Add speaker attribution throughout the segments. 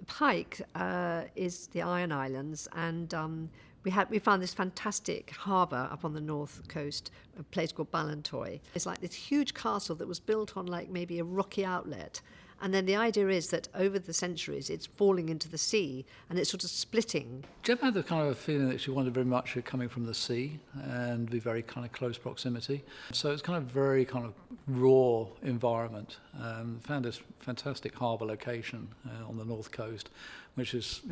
Speaker 1: Pyke is the Iron Islands, and we found this fantastic harbour up on the north coast, a place called Ballantoy. It's like this huge castle that was built on like maybe a rocky outlet. And then the idea is that over the centuries it's falling into the sea and it's sort of splitting.
Speaker 2: Jem had the kind of feeling that she wanted very much it coming from the sea and be very kind of close proximity. So it's kind of very kind of raw environment. Found this fantastic harbour location on the north coast, which is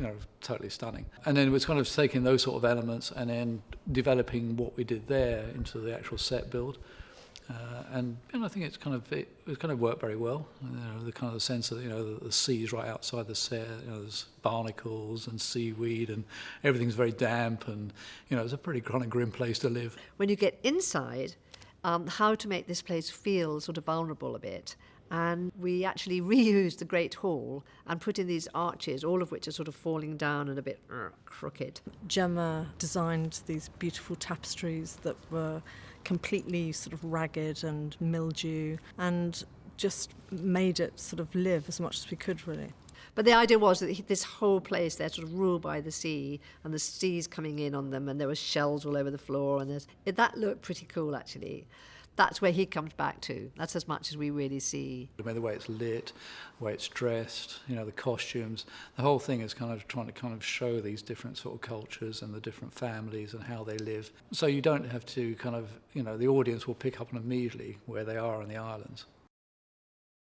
Speaker 2: totally stunning. And then it was kind of taking those sort of elements and then developing what we did there into the actual set build. And I think it kind of worked very well. The kind of the sense that the sea's right outside the set. There's barnacles and seaweed, and everything's very damp, and it's a pretty kind of grim place to live.
Speaker 1: When you get inside, how to make this place feel sort of vulnerable a bit. And we actually reused the Great Hall and put in these arches, all of which are sort of falling down and a bit crooked.
Speaker 3: Gemma designed these beautiful tapestries that were completely sort of ragged and mildew, and just made it sort of live as much as we could, really.
Speaker 1: But the idea was that this whole place, they're sort of ruled by the sea, and the sea's coming in on them, and there were shells all over the floor, and that looked pretty cool, actually. That's where he comes back to. That's as much as we really see.
Speaker 2: I mean, the way it's lit, the way it's dressed, the costumes, the whole thing is kind of trying to kind of show these different sort of cultures and the different families and how they live. So you don't have to kind of, the audience will pick up on immediately where they are on the islands.